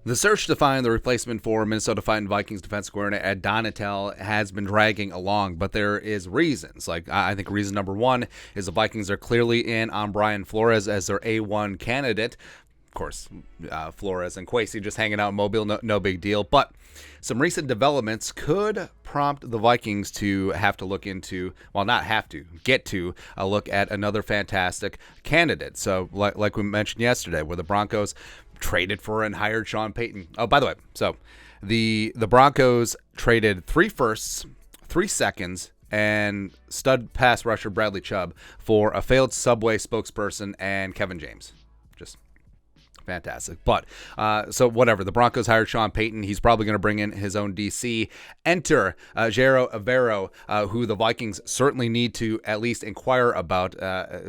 The search to find the replacement for Minnesota Vikings defensive coordinator Ed Donatel has been dragging along, but there is reasons. Like, I think reason number one is the Vikings are clearly in on Brian Flores as their A1 candidate. Of course, Flores and Kwesi just hanging out in Mobile, no big deal. But some recent developments could prompt the Vikings to have to look into, well, not have to, get to a look at another fantastic candidate. So, like we mentioned yesterday, where the Broncos traded for and hired Sean Payton. Oh, by the way, so the Broncos traded 3 firsts, 3 seconds, and stud pass rusher Bradley Chubb for a failed Subway spokesperson and Kevin James. Just fantastic. But, so whatever. The Broncos hired Sean Payton. He's probably going to bring in his own DC. Enter Ejiro Evero, who the Vikings certainly need to at least inquire about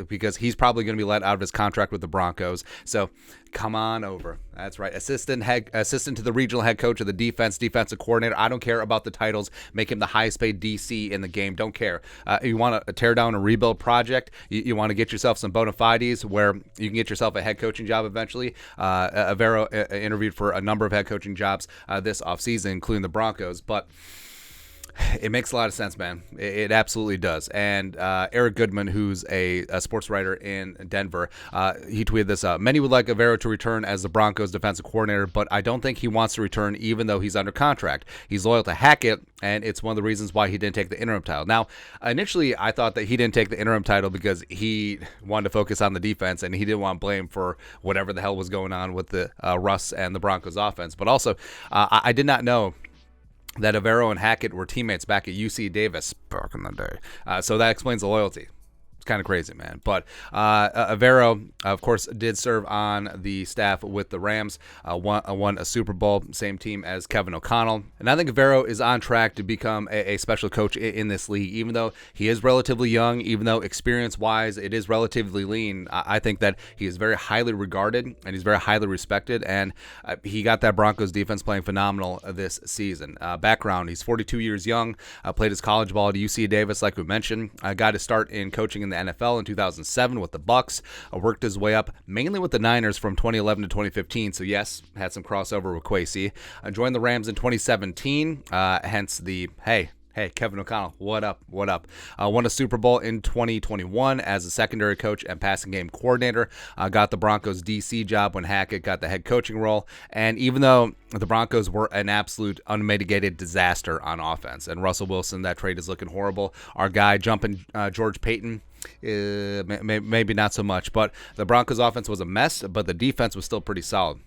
because he's probably going to be let out of his contract with the Broncos. So come on over. That's right. Assistant to the regional head coach of the defensive coordinator. I don't care about the titles. Make him the highest paid DC in the game. Don't care. You want to tear down a rebuild project. You want to get yourself some bona fides where you can get yourself a head coaching job eventually. Evero interviewed for a number of head coaching jobs this offseason, including the Broncos. But it makes a lot of sense, man. It absolutely does. And Eric Goodman, who's a sports writer in Denver, he tweeted this out. Many would like Evero to return as the Broncos defensive coordinator, but I don't think he wants to return even though he's under contract. He's loyal to Hackett, and it's one of the reasons why he didn't take the interim title. Now, initially, I thought that he didn't take the interim title because he wanted to focus on the defense, and he didn't want blame for whatever the hell was going on with the Russ and the Broncos offense. But also, I did not know that Evero and Hackett were teammates back at UC Davis back in the day. So that explains the loyalty. It's kind of crazy, man. But Evero, of course, did serve on the staff with the Rams, won a Super Bowl, same team as Kevin O'Connell. And I think Evero is on track to become a special coach in this league, even though he is relatively young, even though experience-wise it is relatively lean. I think that he is very highly regarded and he's very highly respected, and he got that Broncos defense playing phenomenal this season. Background, he's 42 years young, played his college ball at UC Davis, like we mentioned, got his start in coaching in the NFL in 2007 with the Bucks, worked his way up mainly with the Niners from 2011 to 2015, so yes, had some crossover with Kwesi. Joined the Rams in 2017, hence the, hey, Kevin O'Connell, what up? Won a Super Bowl in 2021 as a secondary coach and passing game coordinator. Got the Broncos DC job when Hackett got the head coaching role. And even though the Broncos were an absolute unmitigated disaster on offense, and Russell Wilson, that trade is looking horrible. Our guy jumping George Payton, maybe not so much. But the Broncos offense was a mess, but the defense was still pretty solid.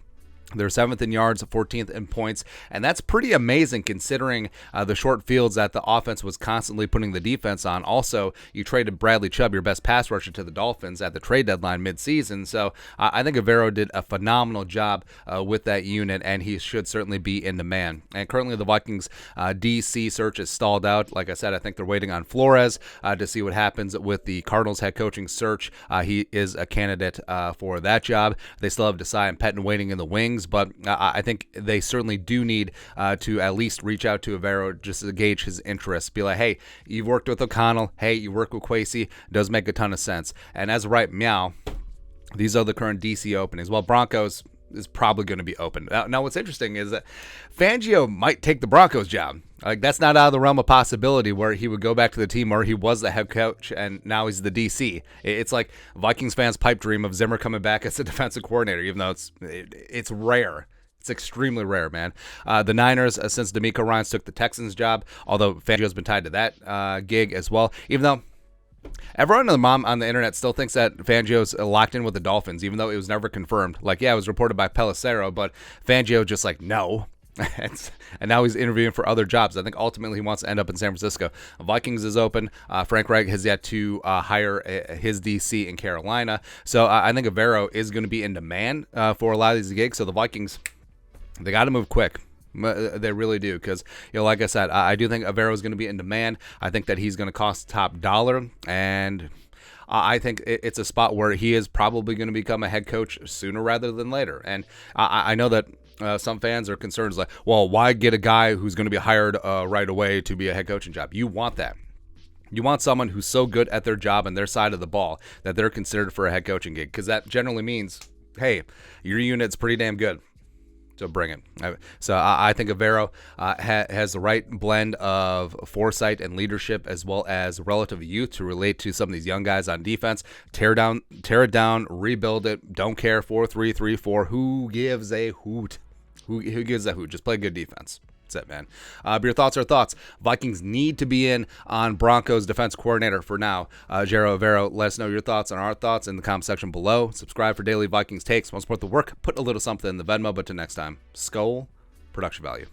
They're 7th in yards, 14th in points, and that's pretty amazing considering the short fields that the offense was constantly putting the defense on. Also, you traded Bradley Chubb, your best pass rusher, to the Dolphins at the trade deadline midseason, so I think Evero did a phenomenal job with that unit, and he should certainly be in demand. And currently, the Vikings DC search is stalled out. Like I said, I think they're waiting on Flores to see what happens with the Cardinals head coaching search. He is a candidate for that job. They still have Desai and Pettine waiting in the wings, but I think they certainly do need to at least reach out to Evero just to gauge his interest. Be like, hey, you've worked with O'Connell. Hey, you work with Kwesi. Does make a ton of sense. And as of right meow, these are the current DC openings. Well, Broncos is probably going to be open. Now, what's interesting is that Fangio might take the Broncos job. Like, that's not out of the realm of possibility where he would go back to the team where he was the head coach and now he's the DC. It's like Vikings fans' pipe dream of Zimmer coming back as a defensive coordinator, even though it's rare. It's extremely rare, man. The Niners, since D'Amico Ryans took the Texans job, although Fangio's been tied to that gig as well, even though everyone on the internet still thinks that Fangio's locked in with the Dolphins, even though it was never confirmed. Like, yeah, it was reported by Pelissero, but Fangio just like, no. And now he's interviewing for other jobs. I think ultimately he wants to end up in San Francisco. Vikings is open. Frank Reich has yet to hire his DC in Carolina. So I think Evero is going to be in demand for a lot of these gigs. So the Vikings, they got to move quick. They really do, because, like I said, I do think Evero is going to be in demand. I think that he's going to cost top dollar, and I think it's a spot where he is probably going to become a head coach sooner rather than later. And I know that some fans are concerned, like, well, why get a guy who's going to be hired right away to be a head coaching job? You want that. You want someone who's so good at their job and their side of the ball that they're considered for a head coaching gig, because that generally means, hey, your unit's pretty damn good. So bring it. So I think Evero has the right blend of foresight and leadership, as well as relative youth to relate to some of these young guys on defense. Tear it down, rebuild it. Don't care 4-3-3-4. Who gives a hoot? Who gives a hoot? Just play good defense. That's it, man. But your thoughts are thoughts. Vikings need to be in on Broncos defense coordinator for now. Ejiro Evero, let us know your thoughts on our thoughts in the comment section below. Subscribe for daily Vikings takes. Want to support the work? Put a little something in the Venmo. But till next time, Skull Production Value.